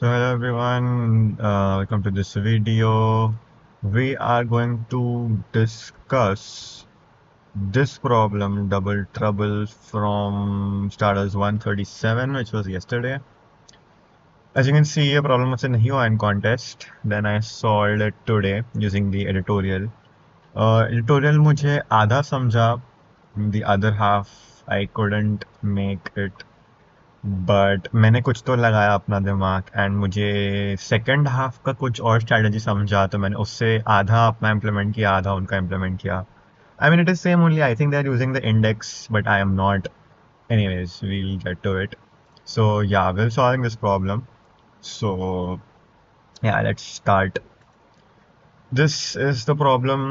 So hello everyone, welcome to this video. We are going to discuss this problem, double trouble from starters 137, which was yesterday. As you can see, a problem was in here in contest. Then I solved it today using the editorial. Editorial मुझे आधा समझा, the other half I couldn't make it. But मैंने कुछ तो लगाया अपना दिमाग and मुझे सेकंड हाफ का कुछ और स्ट्रैटेजी समझा तो मैंने उससे आधा अपना इम्प्लीमेंट किया आधा उनका इम्प्लीमेंट किया I mean it is same only I think they are using the index but I am not anyways will get to it so yeah will solving this problem so yeah, let's start. This is the problem,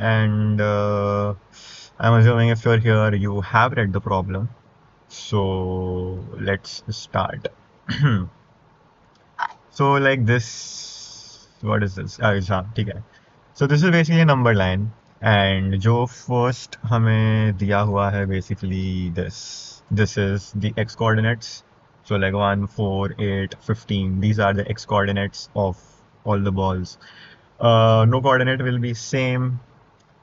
and I'm assuming if you're here you have read the problem. So let's start. So like this, what is this? ठीक है. So this is basically a number line, and जो first हमें दिया हुआ है basically this. This is the x coordinates. So like 1, 4, 8, 15. These are the x coordinates of all the balls. No coordinate will be same,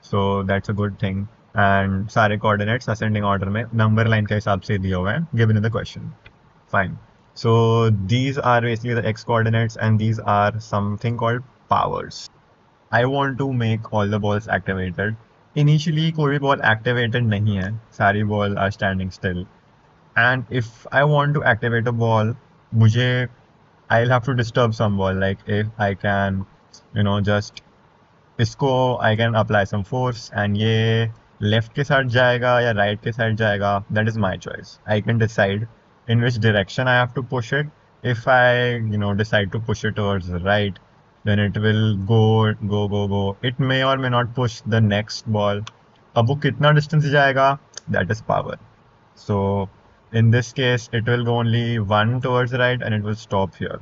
so that's a good thing. And सारे coordinates ascending order में number line के हिसाब से दिए हुए हैं given in the question. Fine. So these are basically the x coordinates and these are something called powers. I want to make all the balls activated. Initially कोई भी ball activated नहीं है, सारी ball are standing still. And if I want to activate a ball, मुझे I'll have to disturb some ball. Like if I can, just इसको I can apply some force and ये left के side जाएगा या right के side जाएगा, that is my choice. I can decide in which direction I have to push it. If I, decide to push it towards the right, then it will go. It may or may not push the next ball. अब वो कितना distance जाएगा, that is power. So in this case, it will go only one towards the right and it will stop here.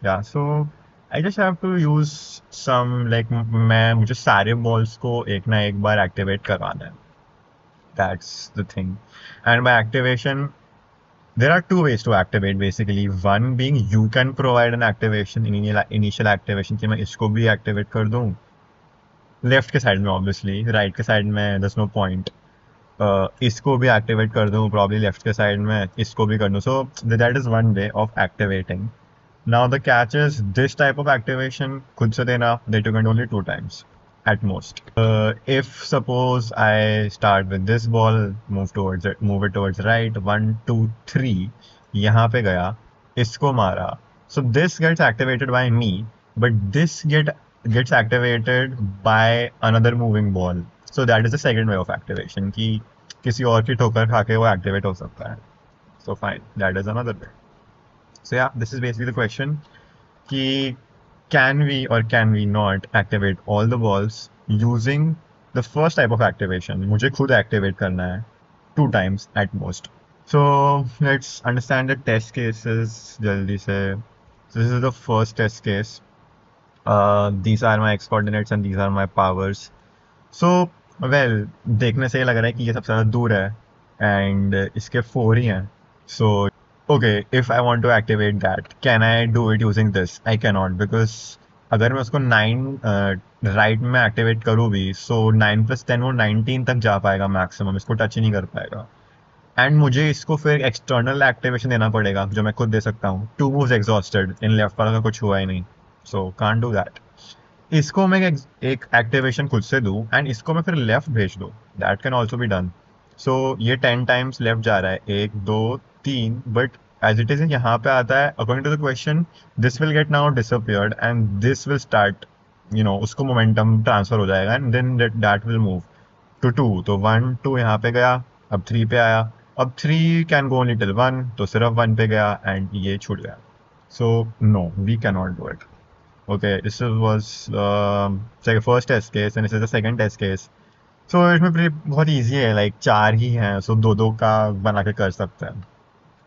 Yeah, so I just have to use some like मुझे सारे balls को एक ना एक बार activate करवाना है. That's the thing. And by activation, there are two ways to activate basically. One being you can provide an activation, initial activation कि मैं इसको भी activate कर दूँ. Left के side में obviously, right के side में there's no point. इसको भी activate कर दूँ, probably left के side में इसको भी कर दूँ. So that is one way of activating. Now the catch is this type of activation खुद से देना that you can do only 2 times at most. If suppose I start with this ball, move it towards right, 1, 2, 3, यहाँ पे गया, इसको मारा. So this gets activated by me, but this gets activated by another moving ball. So that is the second way of activation कि किसी और की ठोकर खा के वो activate हो सकता है. So fine, that is another way. So yeah, this is basically the question. Ki can we or can we not activate all the balls using the first type of activation? मुझे खुद activate करना है 2 times at most. So let's understand the test cases जल्दी से. So this is the first test case. These are my x coordinates and these are my powers. So well, देखने से ये लग रहा है कि ये सबसे ज़्यादा दूर है and इसके 4 ही हैं. So okay, if I want to activate that, can I do it using this? I cannot because अगर मैं उसको 9 राइट में एक्टिवेट करूँ भी, so 9 + 10 वो 19 तक जा पाएगा मैक्सिमम, इसको टच ही नहीं कर पाएगा. एंड मुझे इसको फिर एक्सटर्नल एक्टिवेशन देना पड़ेगा जो मैं खुद दे सकता हूँ. 2 moves exhausted, इन लेफ्ट वाला का कुछ हुआ ही नहीं, सो कांट डू दैट. इसको मैं एक एक्टिवेशन खुद से दूँ एंड इसको मैं फिर लेफ्ट भेज दूँ, that can also be done. So ये 10 टाइम्स लेफ्ट जा रहा है, 1, 2, 3, बट एज इट इज यहाँ पे आता है according to the question this will get now disappeared and this will start, उसको मोमेंटम ट्रांसफर हो जाएगा and then that will move to 2. तो 1, 2 यहाँ पे गया, अब 3 पे आया, अब 3 कैन गो ओनली टिल 1, तो सिर्फ 1 पे गया एंड ये छूट गया. So no, we can not do it. Okay, this was first test case and this is the second test case. So इसमें बहुत easy है, like 4 ही हैं, so 2-2 का बना के कर सकते हैं.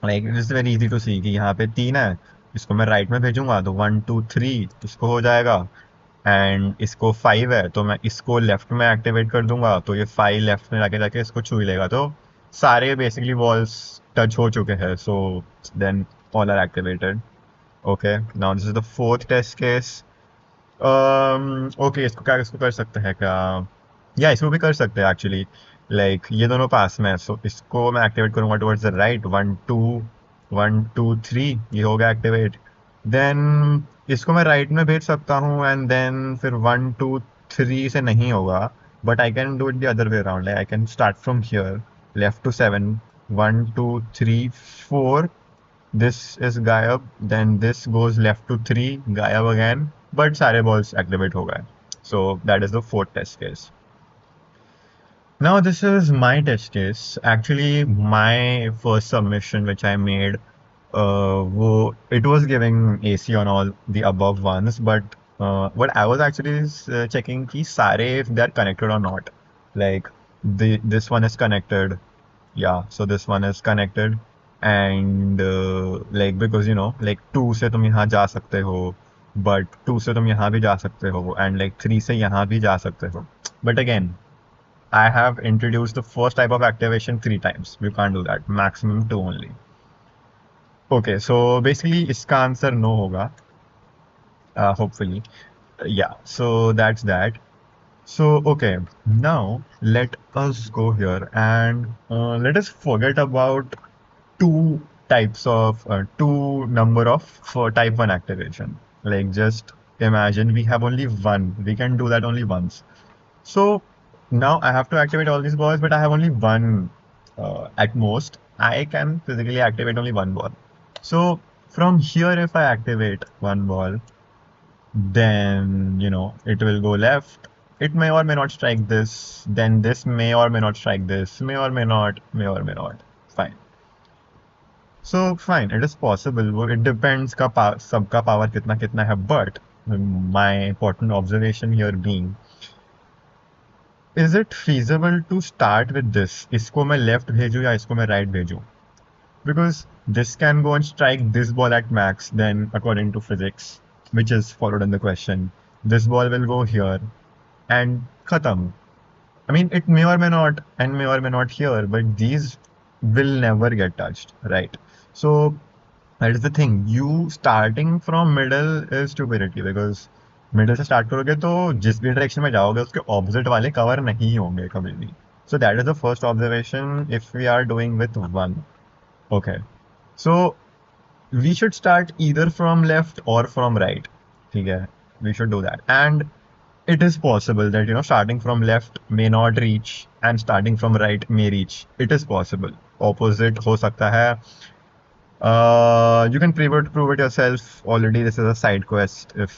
Like it is very easy to see कि यहाँ पे 3 है, इसको मैं राइट में भेजूंगा तो 1, 2, 3 इसको हो जाएगा एंड इसको 5 है तो मैं इसको लेफ्ट में एक्टिवेट कर दूंगा तो ये 5 लेफ्ट में जाके इसको छू ही लेगा. तो सारे बेसिकली बॉल्स टच हो चुके हैं, so then all are activated. Okay, now this is the fourth test case. Okay, इसको कर सकते हैं क्या? या इसको भी कर सकते हैं एक्चुअली. लाइक ये दोनों पास में है, सो इसको मैं एक्टिवेट करूंगा टुवर्ड्स द राइट. 1 2 ये हो गया एक्टिवेट. देन इसको मैं राइट में भेज सकता हूँ, एंड देन फिर 1 2 3 से नहीं होगा. But I can do it the other way around. Like I can start from here, left to 7, 1 2 3 4. This is गायब, then this goes left to 3, गायब again, but सारे balls activate हो गए. So that is the fourth test case. Now this is my test case. Actually, my first submission which I made, it was giving AC on all the above ones, but what I was actually checking कि सारे if they are connected or not. Like this one is connected. Yeah, so this one is connected, and like because like 2 से तुम यहाँ जा सकते हो, but 2 से तुम यहाँ भी जा सकते हो, and like 3 से यहाँ भी जा सकते हो. But again, I have introduced the first type of activation 3 times. You can't do that. Maximum 2 only. Okay, so basically इसका आंसर no होगा, hopefully. Yeah, so that's that. So, okay, now let us go here and let us forget about two types of two number of for type 1 activation. Like just imagine we have only one. We can do that only once. So now I have to activate all these balls, but I have only one at most. I can physically activate only one ball. So from here, if I activate one ball, then it will go left. It may or may not strike this. Then this may or may not strike this. May or may not. May or may not. Fine. So fine, it is possible. It depends का सबका power कितना कितना है. But my important observation here being, is it feasible to start with this? इसको मैं left भेजूँ या इसको मैं right भेजूँ? Because this can go and strike this ball at max. Then according to physics, which is followed in the question, this ball will go here and khatam. I mean, it may or may not and may or may not here, but these will never get touched, right? So that is the thing. You starting from middle is stupidity, because middle से start करोगे तो जिस भी direction में जाओगे उसके opposite वाले cover नहीं होंगे कभी भी. So that is the first observation if we are doing with one. Okay, so we should start either from left और फ्रॉम राइट. ठीक है, we should do that. And it is possible that starting from left may not reach and starting from right may reach. It is possible. Opposite ho sakta hai. You can prove it yourself. Already this is a side quest. If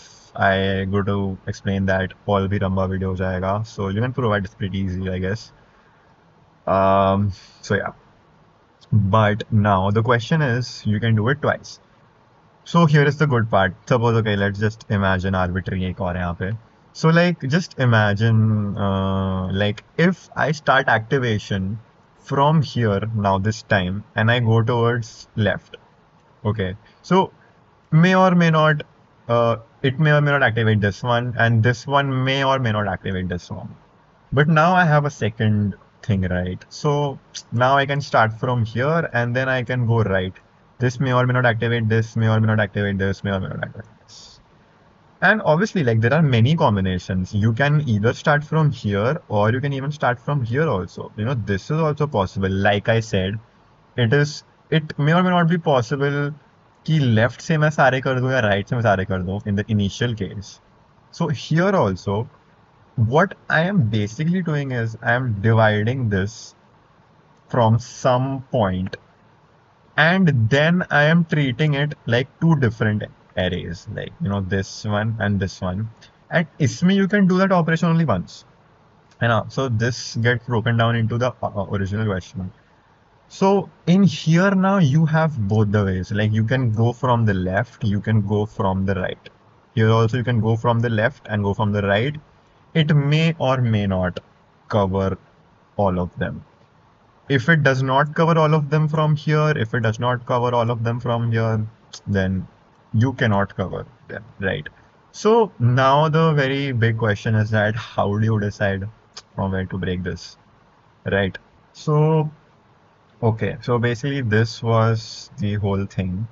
I go to explain that, all bhi lamba video ho jayega, so you can prove it. It's pretty easy, I guess. So yeah, but now the question is, you can do it twice. So here is the good part. Suppose, okay, let's just imagine arbitrary एक और है यहाँ पे. So like just imagine like if I start activation from here now this time and I go towards left. Okay, so may or may not it may or may not activate this one, and this one may or may not activate this one. But now I have a second thing, right? So now I can start from here and then I can go right. This may or may not activate this, may or may not activate this, may or may not activate this. And obviously, like, there are many combinations. You can either start from here or you can even start from here also. This is also possible. Like I said, it may or may not be possible कि left से मैं सारे कर दूं या right से मैं सारे कर दूं in the initial case. So here also, what I am basically doing is I am dividing this from some point, and then I am treating it like two different arrays, like this one and this one. And isme you can do that operation only once. So this gets broken down into the original question. So in here now you have both the ways. Like you can go from the left, you can go from the right. Here also you can go from the left and go from the right. It may or may not cover all of them. If it does not cover all of them from here, if it does not cover all of them from here, then you cannot cover them, right? So now the very big question is that how do you decide from where to break this, right? So okay, so basically this was the whole thing.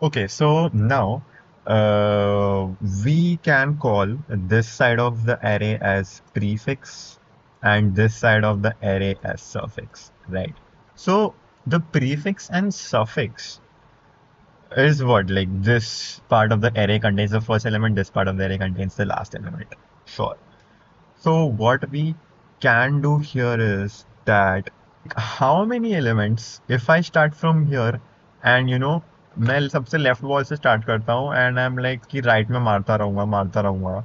Okay, so now we can call this side of the array as prefix and this side of the array as suffix, right? So the prefix and suffix is what? Like this part of the array contains the first element, this part of the array contains the last element. Sure. So what we can do here is that how many elements if I start from here and मैं सबसे left wall से start करता हूँ and I am like कि right में मारता रहूंगा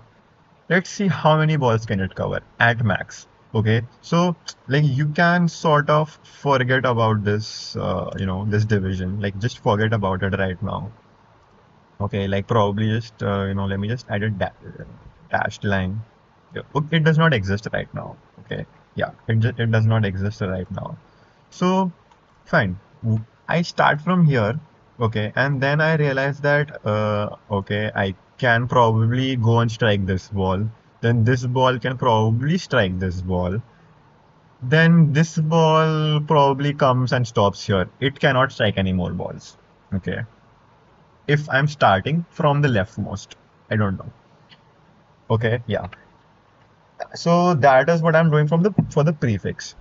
let's see how many balls can it cover at max. Okay, so like you can sort of forget about this this division, like just forget about it right now. Okay, like probably just let me just add a dashed line. Yeah, it does not exist right now. Okay, yeah, it does not exist right now. So fine, I start from here. Okay, and then I realize that okay, I can probably go and strike this ball. Then this ball can probably strike this ball. Then this ball probably comes and stops here. It cannot strike any more balls. Okay, if I'm starting from the leftmost. I don't know. Okay, yeah. So that is what I'm doing from the for the prefix.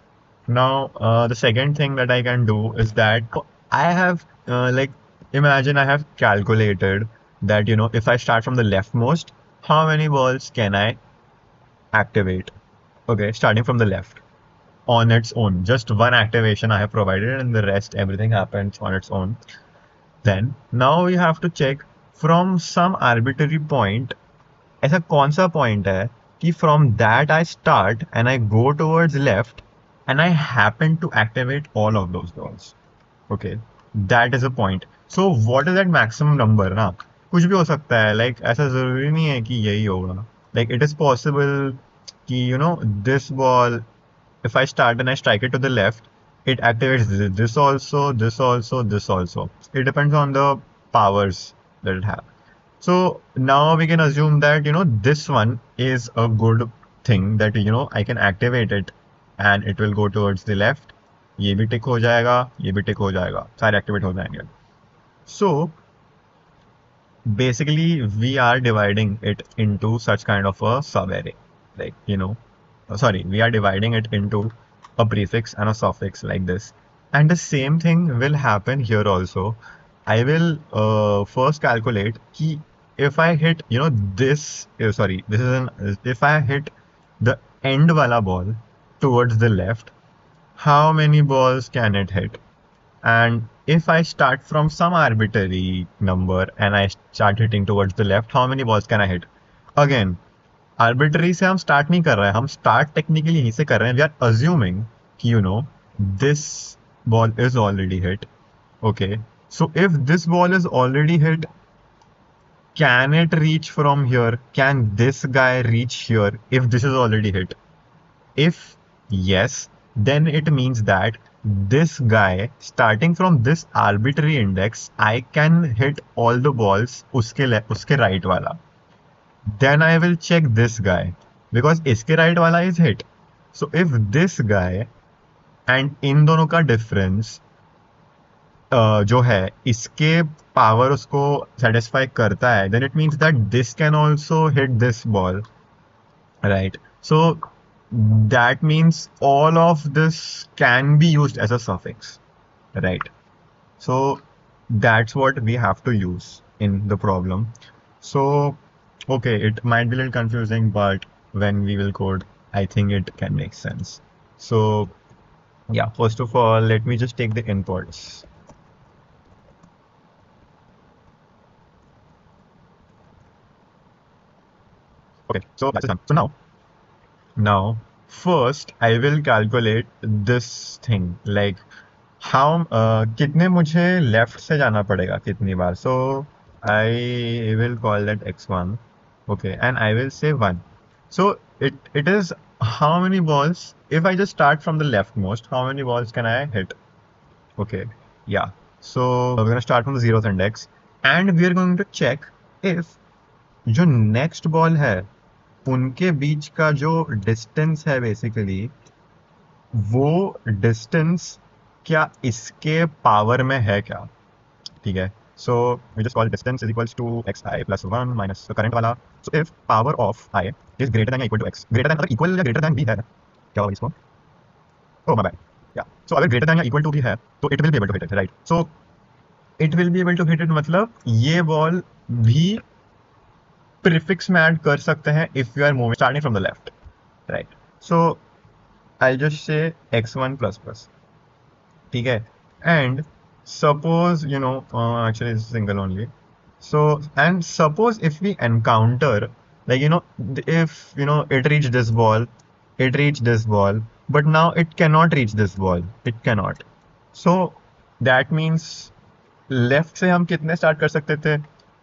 Now, the second thing that I can do is that I have like imagine I have calculated that if I start from the leftmost, how many balls can I activate? Okay, starting from the left on its own. Just one activation I have provided, and the rest everything happens on its own. Then now we have to check from some arbitrary point. ऐसा कौन सा point है कि from that I start and I go towards left and I happen to activate all of those balls. Okay, that is a point. So what is that maximum number ना? कुछ भी हो सकता है, like ऐसा जरूरी नहीं है कि यही होगा. Like it is possible कि this ball, if I start and I strike it to the left, it activates this also, this also, this also. It depends on the powers that it has. So now we can assume that this one is a good thing that I can activate it and it will go towards the left. ये भी टिक हो जाएगा, ये भी टिक हो जाएगा, सारे activate हो जाएंगे. So basically we are dividing it into such kind of a sub-array, like sorry, we are dividing it into a prefix and a suffix like this, and the same thing will happen here also. I will first calculate ki if I hit this sorry, this is an if I hit the end wala ball towards the left, how many balls can it hit? And if I start from some arbitrary number and I start hitting towards the left, how many balls can I hit? Again, arbitrary से हम start नहीं कर रहे हैं, हम start technically यहीं से कर रहे हैं. We are assuming कि this ball is already hit. Okay, so if this ball is already hit, can it reach from here? Can this guy reach here if this is already hit? If yes, then it means that this guy, starting from this arbitrary index, I can hit all the balls uske right wala. Then I will check this guy because iske right wala is hit. So if this guy and इन दोनों का difference जो है इसके power उसको satisfy करता है, then it means that this can also hit this ball, right? So that means all of this can be used as a suffix, right? So that's what we have to use in the problem. So okay, it might be a little confusing, but when we will code, I think it can make sense. So yeah, first of all, let me just take the inputs. Okay, so that's done. So now first I will calculate this thing, like how कितने मुझे left से जाना पड़ेगा कितनी बार. So I will call that x1. Okay, and I will say 1. So it is how many balls if I just start from the leftmost, how many balls can I hit? Okay, yeah. So we're gonna start from the 0th index and we are going to check if जो next ball है उनके बीच का जो distance है basically वो distance क्या इसके power में है क्या. ठीक है, So we just call distance is equals to xi plus 1 minus the current wala. So if power of I is greater than or equal to x, greater than मतलब equal या greater than भी है क्या होगा इसको? Oh my bad. Yeah. So अगर greater than या equal to भी है तो it will be able to hit it, right? So it will be able to hit it मतलब ये ball भी prefix में add कर सकते हैं if you are moving starting from the left, right? So I'll just say x1 plus plus. ठीक है? And suppose actually it's single only. So and suppose if we encounter like if it reached this ball, it reached this ball, but now it cannot reach this ball. It cannot. So that means left से हम कितने start कर सकते थे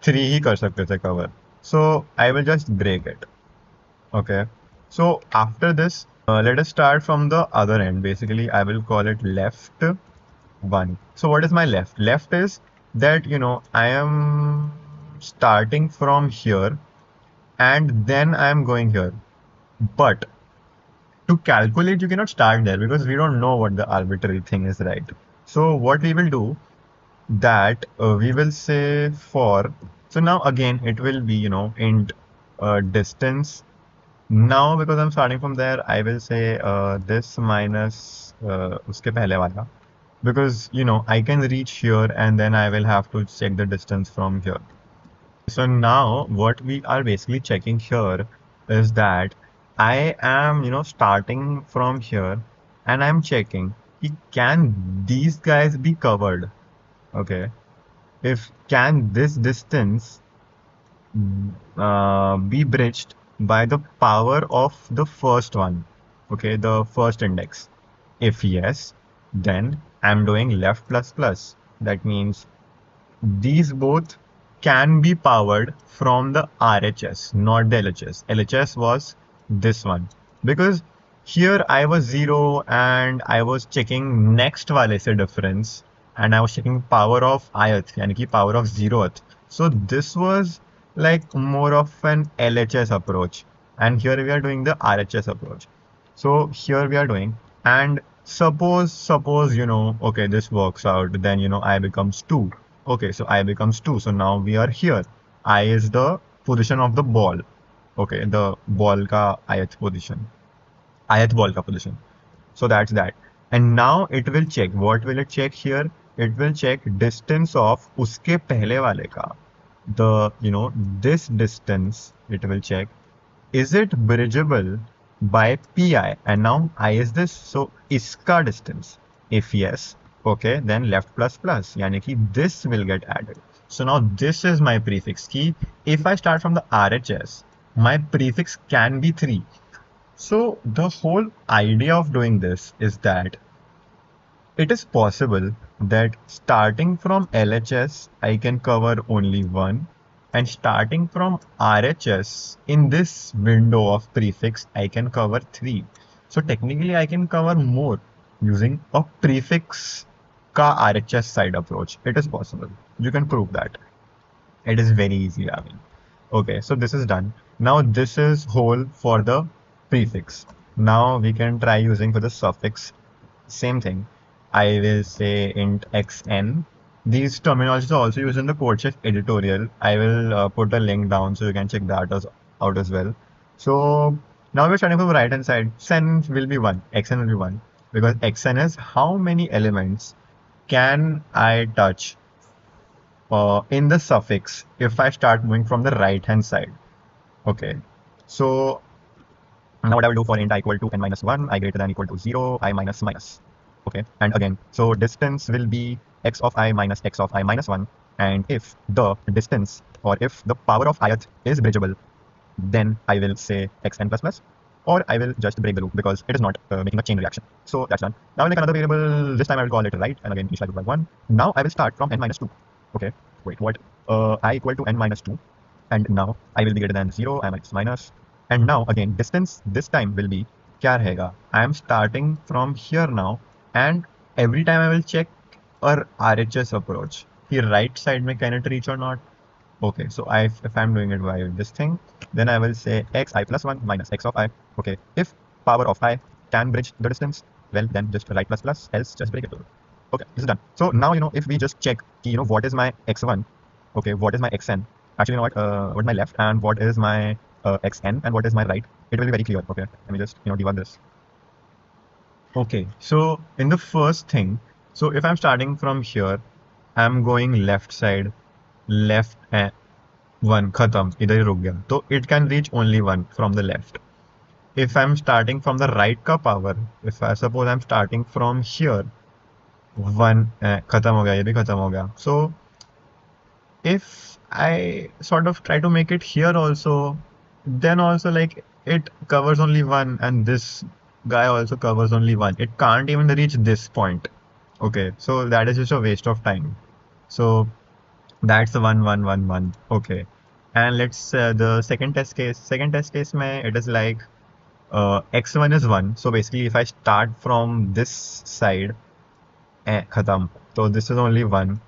3 ही कर सकते थे cover so I will just break it okay so after this let us start from the other end basically I will call it left 1 so what is my left is that I am starting from here and then I am going here but to calculate you cannot start there because we don't know what the arbitrary thing is right so what we will do that we will say for so now again it will be int distance now because I'm starting from there I will say this minus uske pehle wala because I can reach here and then I will have to check the distance from here so now what we are basically checking here is that I am starting from here and I'm checking can these guys be covered okay if can this distance be bridged by the power of the first one okay the first index if yes then I'm doing left plus plus that means these both can be powered from the RHS not the LHS LHS was this one because here I was 0 and I was checking next wale se difference and I was checking power of ith yani ki power of 0th so this was like more of an LHS approach and here we are doing the RHS approach so here we are doing and suppose okay this works out then I becomes 2 okay so I becomes 2 so now we are here I is the position of the ball okay the ball ka ith position ith ball ka position so that's that and now it will check what will it check here it will check distance of uske pehle wale ka the this distance it will check is it bridgeable by pi and now I is this so iska distance if yes okay then left plus plus yani ki this will get added so now this is my prefix key if I start from the RHS my prefix can be 3 so the whole idea of doing this is that it is possible that starting from LHS, I can cover only 1 and starting from RHS, in this window of prefix, I can cover 3. So technically I can cover more using a prefix ka RHS side approach. It is possible. You can prove that. It is very easy, I mean. Okay, so this is done. Now this is whole for the prefix. Now we can try using for the suffix. Same thing. I will say int xn. These terminologies are also used in the CodeChef editorial. I will put a link down so you can check that out as well. So now we're starting from the right hand side. Xn will be 1. Xn will be 1 because xn is how many elements can I touch in the suffix if I start moving from the right hand side. Okay. So now what I will do for int I equal to n minus 1, I greater than equal to 0, I minus minus. Okay, and again, so distance will be x of I minus x of I minus 1. And if the distance or if the power of ith is bridgeable, then I will say xn plus plus, or I will just break the loop because it is not making a chain reaction. So that's done. Now I'll make another variable. This time I will call it right, and again initialize by 1. Now I will start from n minus 2. Okay, wait, what? I equal to n minus 2, and now I will be greater than 0, I minus minus. And now again, distance this time will be kya rahega? I am starting from here now. And every time I will check our RHS approach. The right side may can it reach or not? Okay, so if I'm doing it by this thing, then I will say xi plus 1 minus x of I. Okay, if power of I can bridge the distance, well then just write plus plus, else just break it. Okay, this is done. So now, if we just check, what is my x1, okay, what is my xn, actually, what is my left and what is my xn and what is my right, it will be very clear. Okay, let me just, debug this. Okay, so in the first thing, so if I'm starting from here, I'm going left side, left one, khatam, idhar hi ruk gaya. So it can reach only one from the left. If I'm starting from the right ka power, if I suppose I'm starting from here, one khatam ho gaya, ye bhi khatam ho gaya. So if I sort of try to make it here also, then also like it covers only one and this guy also covers only one. It can't even reach this point. Okay, so that is just a waste of time. So that's the 1 1 1 1. Okay, and let's the second test case. Second test case, mein it is like x1 is 1. So basically, if I start from this side, khatam. So this is only 1.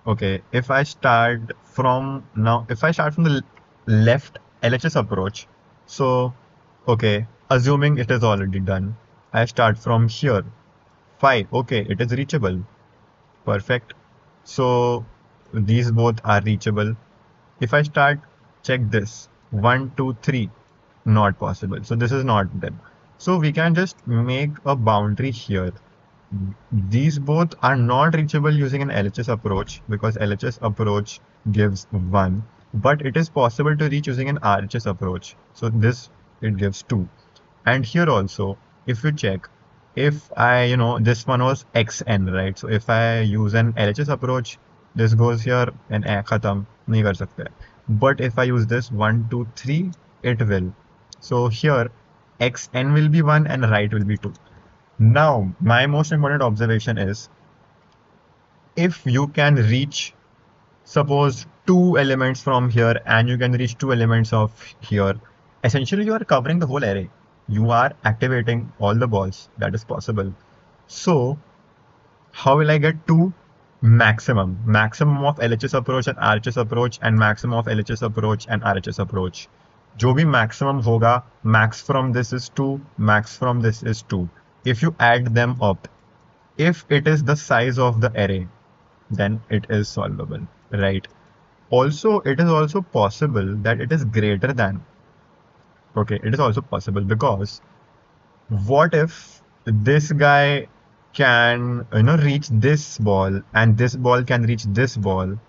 Okay, if I start from now, if I start from the left LHS approach, so okay, assuming it is already done, I start from here. 5. Okay, it is reachable. Perfect. So these both are reachable. If I start, check this. 1 2 3, not possible. So this is not them. So we can just make a boundary here. These both are not reachable using an LHS approach because LHS approach gives 1, but it is possible to reach using an RHS approach. So this, it gives 2. And here also, if you check, if I, this one was xn, right? So if I use an LHS approach, this goes here and khatam, nahi kar sakte. But if I use this 1 2 3, it will. So here, xn will be 1 and right will be 2. Now, my most important observation is if you can reach, suppose, two elements from here and you can reach two elements of here, essentially you are covering the whole array. You are activating all the balls. That is possible. So, how will I get to maximum? Maximum of LHS approach and RHS approach and maximum of LHS approach and RHS approach. जो भी maximum होगा, max from this is 2, max from this is 2. If you add them up, if it is the size of the array, then it is solvable, right? Also, it is also possible that it is greater than. Okay, it is also possible because what if this guy can, reach this ball and this ball can reach this ball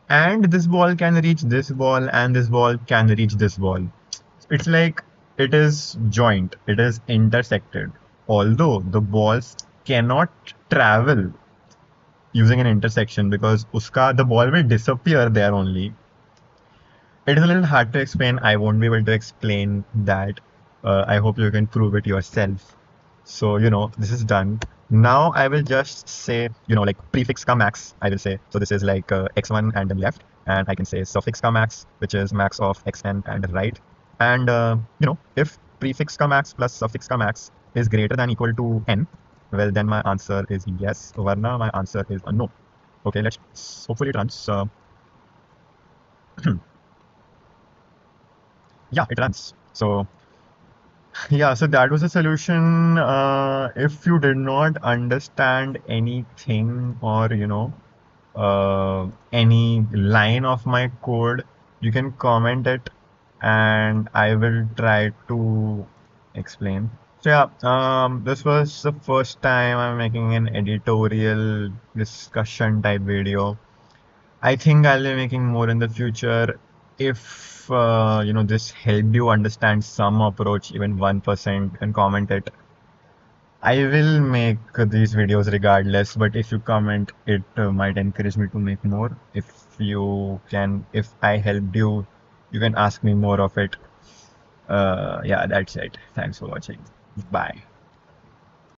and this ball can reach this ball and this ball can reach this ball. It's like it is joint, it is intersected. Although the balls cannot travel using an intersection because the ball will disappear there only. It is a little hard to explain. I won't be able to explain that. I hope you can prove it yourself. So, this is done. Now I will just say, like prefix ka max, I will say. So this is like x1 and then left. And I can say suffix ka max, which is max of xn and right. And, if prefix ka max plus suffix ka max is greater than equal to n, well, then my answer is yes. Varna, my answer is a no. Okay, let's hopefully it runs. Yeah, it runs. So yeah, so that was the solution. If you did not understand anything or any line of my code, you can comment it and I will try to explain. So yeah, this was the first time I'm making an editorial discussion type video. I think I'll be making more in the future. If this helped you understand some approach, even 1%, and comment it. I will make these videos regardless, but if you comment, it might encourage me to make more. If I helped you, you can ask me more of it. Yeah, that's it. Thanks for watching. Bye.